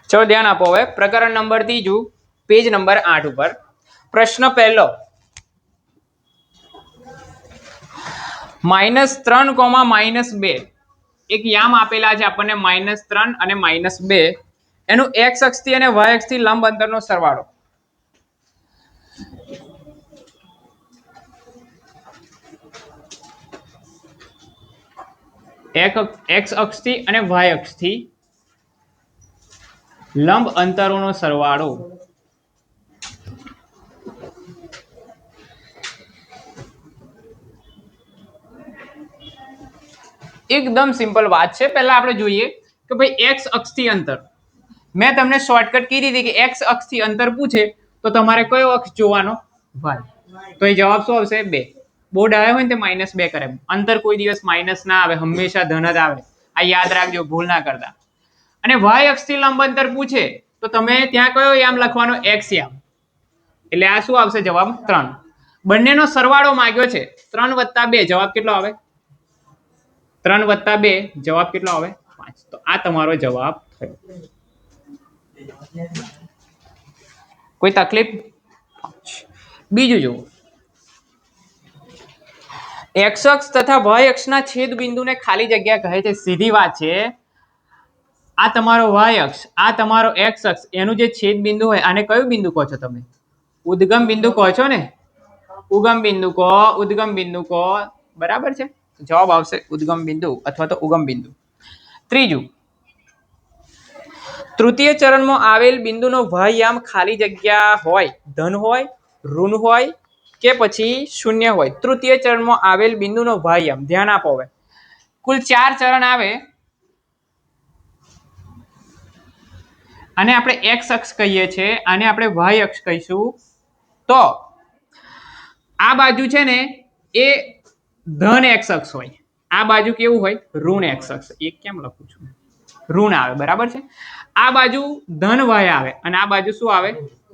चलो ध्यान आपो હવે પ્રકરણ નંબર 3 પેજ નંબર 8 ઉપર પ્રશ્ન પહેલો -3, એક યામ આપેલા છે આપણને -3 અને -2 એનું x અક્ષ થી અને y અક્ષ થી લંબ અંતરનો સરવાળો x અક્ષ થી અને y અક્ષ થી લંબ અંતરોનો સરવાળો एकदम सिंपल बात है। पहला આપણે જોઈએ કે ભાઈ x અક્ષ થી અંતર મેં તમને શોર્ટકટ કીધી હતી કે x અક્ષ થી અંતર પૂછે તો તમારે કયો અક્ષ જોવાનો y તો એ જવાબ શું આવશે 2 બોર્ડ આવ્યો હોય ને તે -2 કરે અંતર કોઈ દિવસ માઈનસ ના આવે હંમેશા ધન જ આવે આ યાદ રાખજો ભૂલ ના કરતા અને y અક્ષ થી લંબ અંતર પૂછે તો તમે ત્યાં કયો યામ લખવાનો x યામ એટલે આ શું આવશે જવાબ 3 બંનેનો સરવાળો માંગ્યો છે 3 + 2 જવાબ કેટલો આવે 3 + 2 જવાબ કેટલો આવે 5 તો આ તમારો જવાબ થયો કોઈ તકલીફ બીજું જો x અક્ષ તથા y અક્ષના છેદ બિંદુને ખાલી જગ્યા કહે છે સીધી વાત છે આ તમારો y અક્ષ આ તમારો x અક્ષ એનું જે છેદ બિંદુ હોય આને કયું બિંદુ કહો છો તમે ઉદ્ગમ બિંદુ કહો છો ને ઉગમ બિંદુ કહો બરાબર છે જવાબ આવશે ઉદ્ગમ બિંદુ અથવા તો ઉગમ બિંદુ ત્રીજું તૃતીય ચરણમાં આવેલ બિંદુનો y યામ ખાલી જગ્યા હોય ધન હોય ઋણ હોય કે પછી શૂન્ય હોય તૃતીય ચરણમાં આવેલ બિંદુનો y યામ ધ્યાન આપો હવે કુલ 4 ચરણ આવે આને આપણે x અક્ષ કહીએ છીએ આને આપણે y અક્ષ કહીશું તો આ બાજુ છે ને એ ધન x અક્ષ હોય આ બાજુ કેવું હોય ઋણ x અક્ષ એક કેમ લખું છું ઋણ આવે બરાબર છે આ બાજુ ધન y આવે અને આ બાજુ શું આવે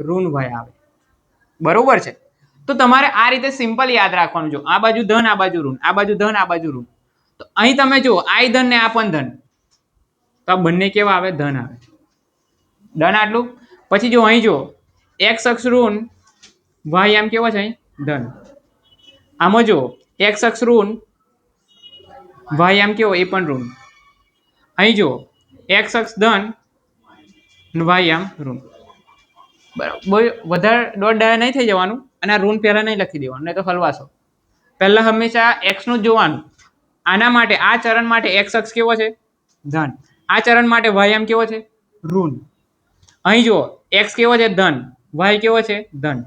ઋણ y આવે બરોબર છે તો તમારે આ રીતે સિમ્પલ યાદ રાખવાનું જો આ બાજુ ધન આ બાજુ ઋણ આ બાજુ ધન આ બાજુ ઋણ તો અહીં તમે જો આ ધન ને આ પણ ધન તો આ બંને કેવા આવે ધન આવે ડન આટલું પછી જો અહીં જો x અક્ષ ઋણ y આમ કેવો છે અહીં ધન આમાં જો x અક્ષ ઋણ y આમ કેવો એ પણ ઋણ અહીં જો x અક્ષ ધન y આમ ઋણ બરાબર વધારે દોઢ ડાયા નહીં થઈ જવાનું અને આ ઋણ પહેલા નહીં લખી દેવાનું નહીં તો હલવાશો પહેલા હંમેશા x નું જ જોવાનું આના માટે આ ચરણ માટે x અક્ષ કેવો છે ધન આ ચરણ માટે y આમ કેવો છે ઋણ અહીં જો x કેવો છે ધન y કેવો છે ધન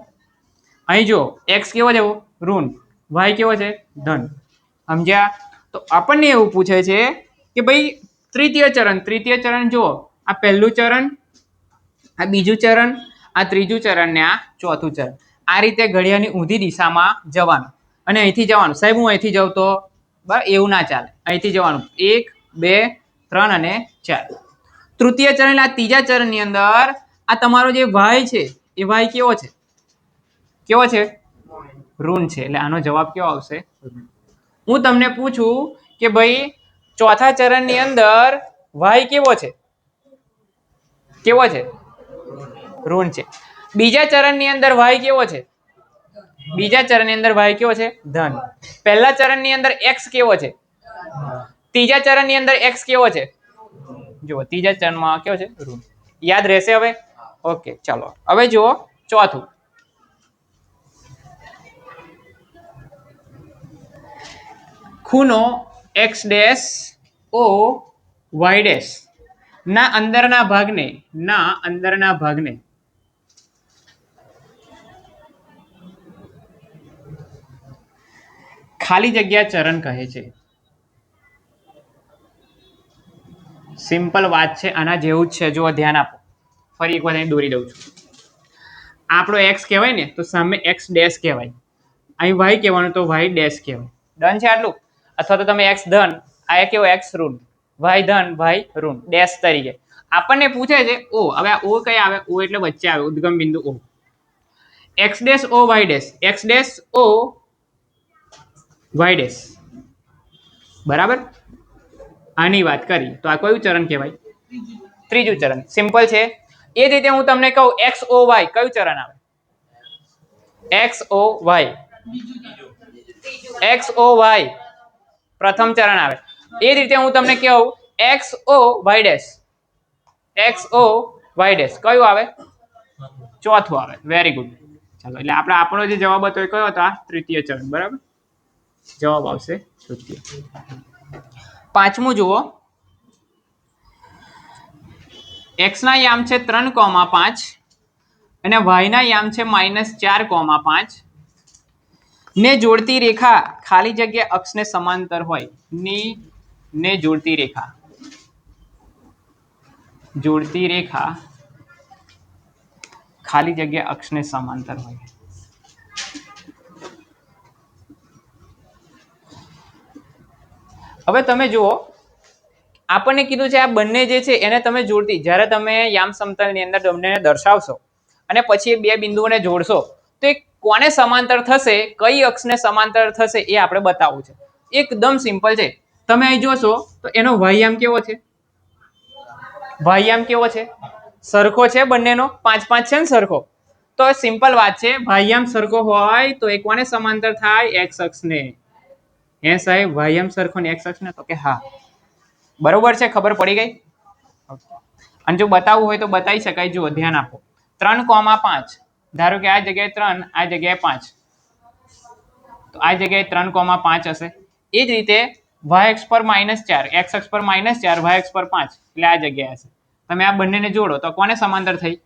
અહીં જો x કેવો છે ઋણ y કેવો છે ધન સમજ્યા તો આપણને એવું પૂછે છે કે ભાઈ તૃતીય ચરણ જો આ પહેલું ચરણ આ બીજું ચરણ આ ત્રીજું ચરણ ને આ ચોથું ચરણ આ રીતે ઘડિયાળની ઊંધી દિશામાં જવાનું અને અહીંથી જવાનું સાહેબ હું અહીંથી જાઉં તો બરાબર એવું ના ચાલે અહીંથી જવાનું 1 2 3 અને 4 તૃતીય ચરણ આ ત્રીજા ચરણની અંદર આ તમારો જે y છે એ y કેવો છે ઋણ છે એટલે આનો જવાબ કેવો આવશે હું તમને પૂછું કે ભાઈ ચોથા ચરણની અંદર y કેવો છે ઋણ છે બીજા ચરણની અંદર y કેવો છે ધન પહેલા ચરણની અંદર x કેવો છે ત્રીજા ચરણની અંદર x કેવો છે જો ત્રીજા ચરણમાં કેવો છે ઋણ યાદ રહેશે હવે ઓકે ચાલો હવે જુઓ ચોથું ખૂણો x dash o y dash ના અંદરના ભાગને ખાલી જગ્યા ચરણ કહે છે સિમ્પલ વાત છે આના જેવું જ છે જો ધ્યાન આપો ફરી એકવાર અહીં દોરી દઉં છું આપણો x કહેવાય ને તો સામે x ડેશ કહેવાય અહીં y કહેવાનું તો y ડેશ કહેવાય ડન છે આટલું અથવા તો તમે x ધન આ કેવો x ઋણ y ધન y ઋણ ડેશ તરીકે આપણને પૂછે છે o હવે આ o કઈ આવે o એટલે વચ્ચે આવે ઉદ્ગમ બિંદુ o x dash o y dash x dash o y dash બરાબર આની વાત કરી તો આ કયું ચરણ કહેવાય? ત્રીજું ચરણ. સિમ્પલ છે. એ જ રીતે હું તમને કહું એક્સ ઓ વાય કયું ચરણ આવે? X O Y. X O Y પ્રથમ ચરણ આવે. એ જ રીતે હું તમને કહું X O Y dash. X O Y dash કયું આવે? ચોથું આવે. Very good. ચાલો એટલે આપણે આપણો જે જવાબ હતો એ કયો હતો? આ તૃતીય ચરણ. બરાબર, જવાબ આવશે તૃતીય. પાંચમું જુઓ. એક્સ ના યામ છે 3,5 અને વાય ના યામ છે -4,5 ને જોડતી રેખા ખાલી જગ્યા અક્ષને સમાંતર હોય. ને જોડતી રેખા ખાલી જગ્યા અક્ષને સમાંતર હોય. હવે તમે જુઓ, આપણને કીધું છે આ બંને જે છે એને તમે જોડતી, જ્યારે તમે યામ સમતલની અંદર બંનેને દર્શાવશો અને પછી એ બે બિંદુઓને જોડશો તો એ કોને સમાંતર થશે, કઈ અક્ષને સમાંતર થશે એ આપણે બતાવવું છે. એકદમ સિમ્પલ છે. તમે અહીં જોશો તો એનો વાયયામ કેવો છે? વાયયામ કેવો છે? સરખો છે બંનેનો, 5-5 છે ને સરખો. તો સિમ્પલ વાત છે, વાયયામ સરખો હોય તો એ કોને સમાંતર થાય? એક્સ અક્ષને. હે સાહેબ, વાયયામ સરખો ને એક્સ અક્ષને? તો કે હા. બરોબર છે, ખબર પડી ગઈ? અને જો બતાવવું હોય તો બતાવી શકાય. જુઓ, ધ્યાન આપો. 3,5 ધારો કે આ જગ્યાએ 3, આ જગ્યાએ 5, તો આ જગ્યાએ 3,5 હશે. એ જ રીતે y અક્ષ પર -4, x અક્ષ પર -4, y અક્ષ પર 5, એટલે આ જગ્યાએ હશે. તમે આ બંનેને જોડો તો કોને સમાંતર થઈ?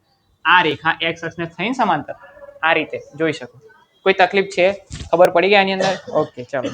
આ રેખા x અક્ષને થઈને સમાંતર. આ રીતે જોઈ શકો. કોઈ તકલીફ છે? ખબર પડી ગઈ આની અંદર? ઓકે, ચાલો.